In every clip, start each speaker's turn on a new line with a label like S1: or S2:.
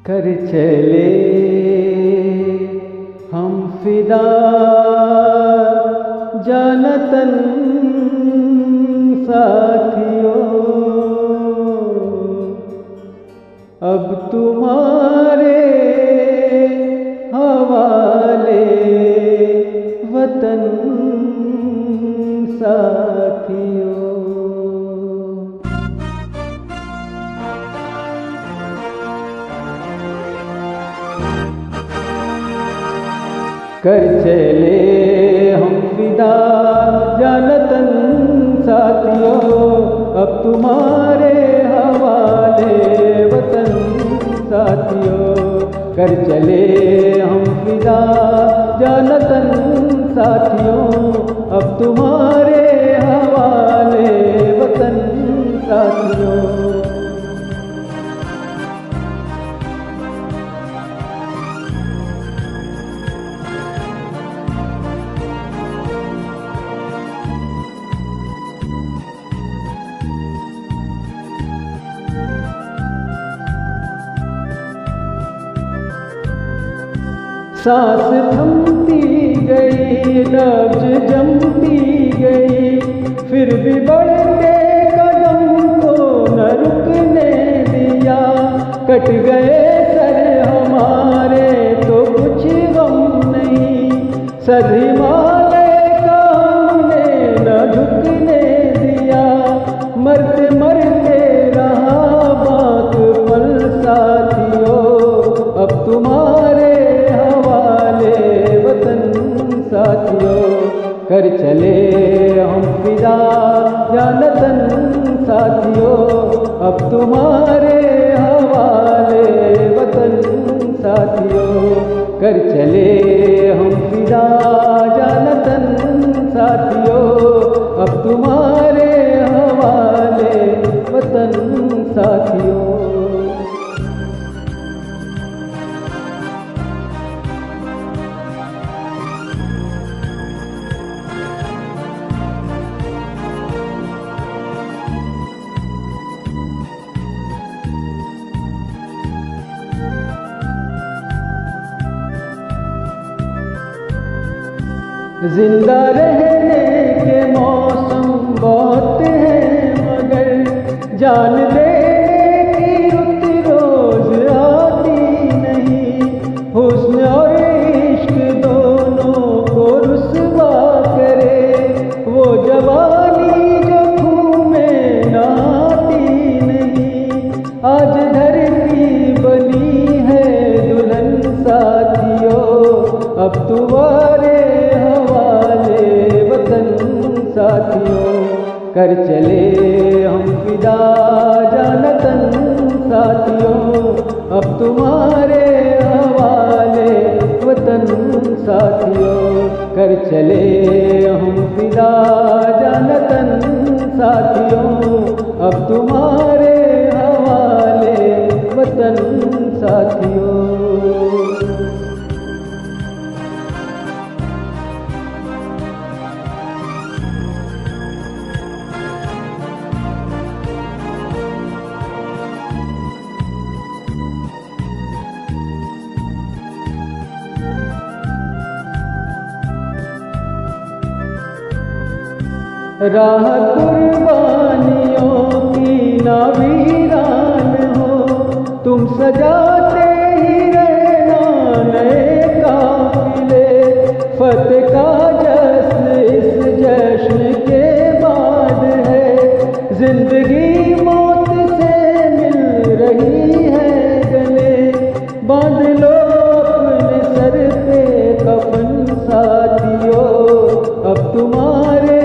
S1: कर चले हम फिदा जानतन साथियों, अब तुम्हारे हवाले वतन साथियों। कर चले हम फिदा जानतन साथियों, अब तुम्हारे हवाले वतन साथियों। कर चले हम फिदा जानतन साथियों, अब तुम्हारे हवाले वतन साथियों। सांस थमती गई, नब्ज जमती गई, फिर भी बढ़ते कदम को न रुकने दिया। कट गए सर हमारे तो कुछ गम नहीं, सर हिमालय का हमने न झुकने दिया। मरते मरते रहा बात पल साथियों, अब तुम्हारे साथियों। कर चले हम फिदा जानतन साथियों, अब तुम्हारे हवाले वतन साथियों। कर चले हम फिदा जानतन साथियों, अब तुम्हारे हवाले वतन साथियों। जिंदा रहने के मौसम बहुत हैं, मगर जान लेने की रुत रोज आती नहीं। हुस्न और इश्क दोनों को रुसवा करे, वो जवानी जो खून में नहाती नहीं। आज धरती बनी है दुल्हन साथियों, अब तुम्हारे साथियों। कर चले हम फिदा जानतन साथियों, अब तुम्हारे हवाले वतन साथियों। कर चले हम फिदा जानतन साथियों, अब तुम्हारे हवाले वतन साथियों। राह कुर्बानियों की ना वीरान हो, तुम सजाते ही रहना नए काफिले। फतेह का जश्न इस जश्न के बाद है, जिंदगी मौत से मिल रही है गले। बांध लो अपने सर पे कफन साथियों, अब तुम्हारे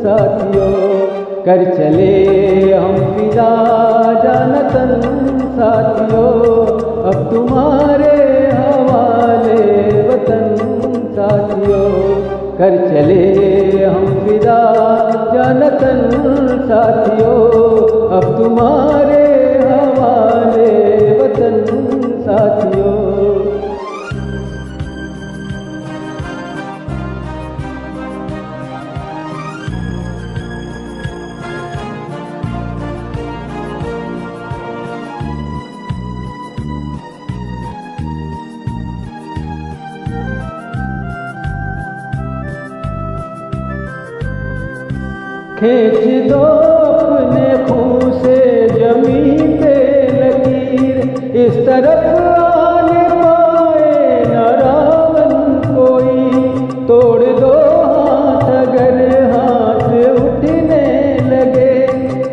S1: साथियों। कर चले हम फिदा जानतन साथियों, अब तुम्हारे हवाले वतन साथियों। कर चले हम फिदा जानतन साथियों, अब तुम्हारे हवाले वतन साथियों। खींच दो अपने खून से जमीन पे लकीर, इस तरफ आने पाए न रावण कोई। तोड़ दो हाथ अगर हाथ उठने लगे,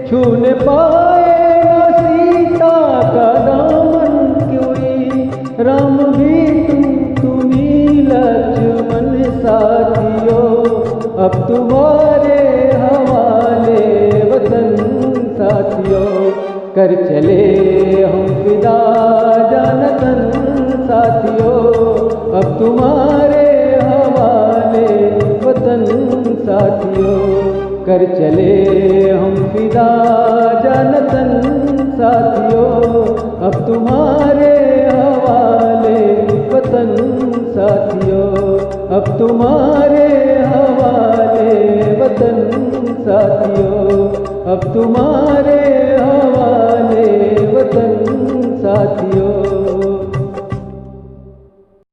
S1: छूने पाए न सीता का दामन कोई। राम भी तुम्ही लक्ष्मण साथियों, अब तुम्हारे हवाले वतन साथियों। कर चले हम फिदा जानतन साथियों, अब तुम्हारे हवाले वतन साथियों। कर चले हम फिदा जानतन साथियों, अब तुम्हारे हवाले वतन साथियों। अब तुम्हारे हवाले वतन साथियों, अब तुम्हारे हवाले वतन